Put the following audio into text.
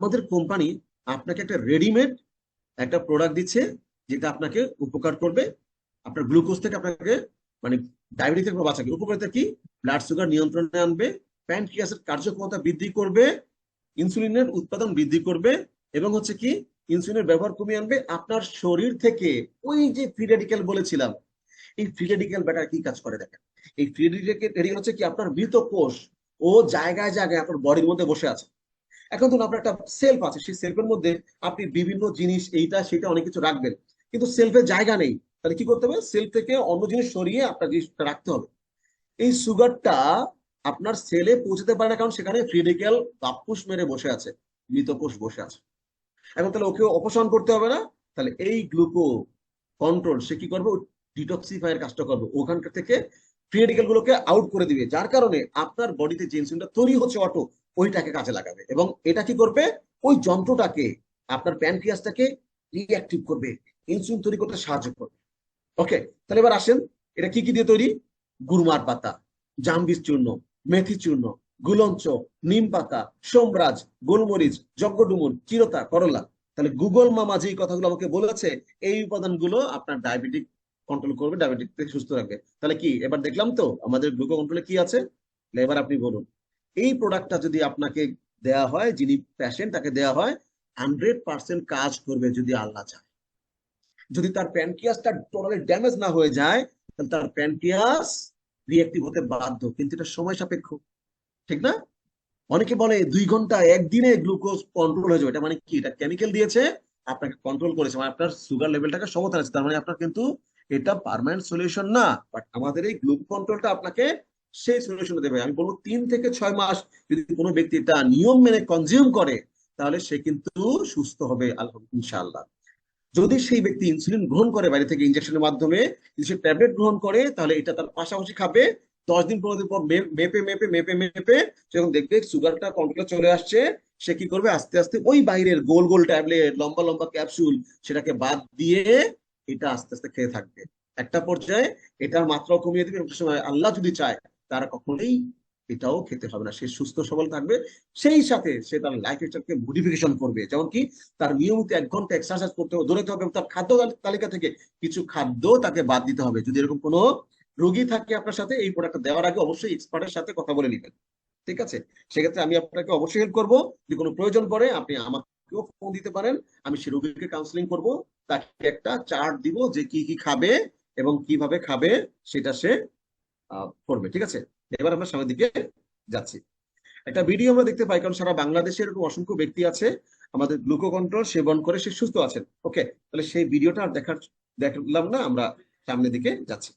আমাদের কোম্পানি আপনাকে একটা রেডিমেড একটা প্রোডাক্ট দিচ্ছে, যেটা আপনাকে উপকার করবে আপনার গ্লুকোজ থেকে, আপনাকে মানে ডায়াবেটিস থেকে বাঁচাবে। উপকারিতা কি? ব্লাড সুগার নিয়ন্ত্রণে আনবে, প্যানক্রিয়াসের কার্যক্ষমতা বৃদ্ধি করবে, ইনসুলিনের উৎপাদন বৃদ্ধি করবে, এবং হচ্ছে কি ইনসুলিনের ব্যবহার কমিয়ে আনবে আপনার শরীর থেকে। ওই যে ফ্রি রেডিক্যাল বলেছিলাম, এই ফ্রি রেডিক্যাল ব্যাটার কি কাজ করে দেখেন। এই ফ্রি রেডিক্যাল হচ্ছে কি আপনার মৃত কোষ ও জায়গায় জায়গায় আপনার বডির মধ্যে বসে আছে। এখন ধরুন আপনার একটা সেলফ আছে, সেই সেলফের মধ্যে আপনি বিভিন্ন জিনিস এইটা সেটা অনেক কিছু রাখবেন, কিন্তু সেলফের জায়গা নেই। তাহলে কি করতে হবে? সেলফ থেকে অন্য জিনিস সরিয়ে আপনার জিনিসটা রাখতে হবে। এই সুগারটা আপনার সেলে পৌঁছতে পারে না, কারণ সেখানে ফ্রি রেডিক্যাল বাপ্পুস মেরে বসে আছে, মৃত কোষ বসে আছে। এখন তাহলে ওকে অপসারণ করতে হবে না? তাহলে এই গ্লুকো কন্ট্রোল সে কি করবে? ডিটক্সিফায়ার কাজটা করবে, ওখানকার থেকে ফ্রি রেডিক্যাল গুলোকে আউট করে দিবে, যার কারণে আপনার বডিতে যে ইনসুলিনটা তৈরি হচ্ছে অটো, ওইটাকে কাজে লাগাবে। এবং এটা কি করবে? ওই যন্ত্রটাকে, আপনার প্যানক্রিয়াসটাকে রিঅ্যাক্টিভ করবে, ইনসুলিন তৈরি করতে সাহায্য করবে। ওকে, তাহলে এবার আসেন, এটা কি কি দিয়ে তৈরি? গুরমার পাতা, জামবিস চূর্ণ, মেথি চূর্ণ, গুলঞ্চ, নিম পাতা, সোমরাজ, গোলমরিচ, যজ্ঞডুমুর, চিরতা, করলা। তাহলে গুগল মামা যে কথাগুলো আমাকে বলেছে, এই উপাদানগুলো আপনার ডায়াবেটিক কন্ট্রোল করবে, ডায়াবেটিক থেকে সুস্থ রাখবে। তাহলে কি এবার দেখলাম তো আমাদের গ্লুকো কন্ট্রোলে কি আছে? এবার আপনি বলুন, এই প্রোডাক্টটা যদি আপনাকে দেয়া হয়, যিনি পেশেন্ট তাকে দেয়া হয়, 100% কাজ করবে যদি আল্লাহ চায়। যদি তার প্যানক্রিয়াসটা টোটালি ড্যামেজ না হয়ে যায়, তাহলে তার প্যানক্রিয়াস রিঅ্যাক্টিভ হতে বাধ্য, কিন্তু এটা সময় সাপেক্ষ, ঠিক না? অনেকে বলে 2 ঘন্টা, একদিনে গ্লুকোজ কন্ট্রোল হয়ে যাবে। এটা মানে কি? এটা কেমিক্যাল দিয়েছে, আপনাকে কন্ট্রোল করেছে, মানে আপনার সুগার লেভেলটাকে সমতায় আছে, তার মানে আপনার কিন্তু এটা পার্মানেন্ট সলিউশন না। বাট আমাদের এই গ্লুকো কন্ট্রোলটা আপনাকে সেই সলিউশন দেবে। আমি বলবো 3 থেকে 6 মাস যদি কোনো ব্যক্তি এটা নিয়ম মেনে কনজিউম করে, তাহলে সে কিন্তু সুস্থ হবে আলহামদুলিল্লাহ ইনশাআল্লাহ। যদি সেই ব্যক্তি ইনসুলিন গ্রহণ করে বাইরে থেকে ইনজেকশনের মাধ্যমে, যদি সে ট্যাবলেট গ্রহণ করে, তাহলে এটা তার পাশাপাশি খাবে। 10 দিন 15 দিন পর মেপে মেপে মেপে মেপে যখন দেখবে সুগারটা কন্ট্রোলে চলে আসছে, সে কি করবে? আস্তে আস্তে ওই বাইরের গোল গোল ট্যাবলেট, লম্বা লম্বা ক্যাপসুল, সেটাকে বাদ দিয়ে এটা আস্তে আস্তে খেয়ে থাকবে। একটা পর্যায়ে এটার মাত্রাও কমিয়ে দিবে, একটা সময় আল্লাহ যদি চায়, তারা কখনোই এটাও খেতে হবে না, সে সুস্থ সবল থাকবে। সেই সাথে সে তার লাইফ স্টাইলকে মডিফিকেশন করবে, যেমন কি তার নিয়মিত 1 ঘন্টা এক্সারসাইজ করতে হবে, দৌড়াতে হবে, এবং তার খাদ্য তালিকা থেকে কিছু খাদ্য তাকে বাদ দিতে হবে। যদি এরকম কোনো রোগী থাকে আপনার সাথে, এই প্রোডাক্টটা দেওয়ার আগে অবশ্যই এক্সপার্টের সাথে কথা বলে নেবেন, ঠিক আছে? সেক্ষেত্রে আমি আপনাকে অবশ্যই হেল্প করবো। যদি কোনো প্রয়োজন পড়ে আপনি আমাকেও ফোন দিতে পারেন, আমি সেই রোগীকে কাউন্সিলিং করব, তাকে একটা চার্ট দিব যে কি কি খাবে এবং কিভাবে খাবে, সেটা সে করবে, ঠিক আছে? এবার আমরা সামনের দিকে যাচ্ছি। একটা ভিডিও আমরা দেখতে পাই, কারণ সারা বাংলাদেশে এরকম অসংখ্য ব্যক্তি আছে আমাদের গ্লুকো কন্ট্রোল সেবন করে সে সুস্থ আছেন। ওকে, তাহলে সেই ভিডিওটা আর দেখলাম না, আমরা সামনের দিকে যাচ্ছি।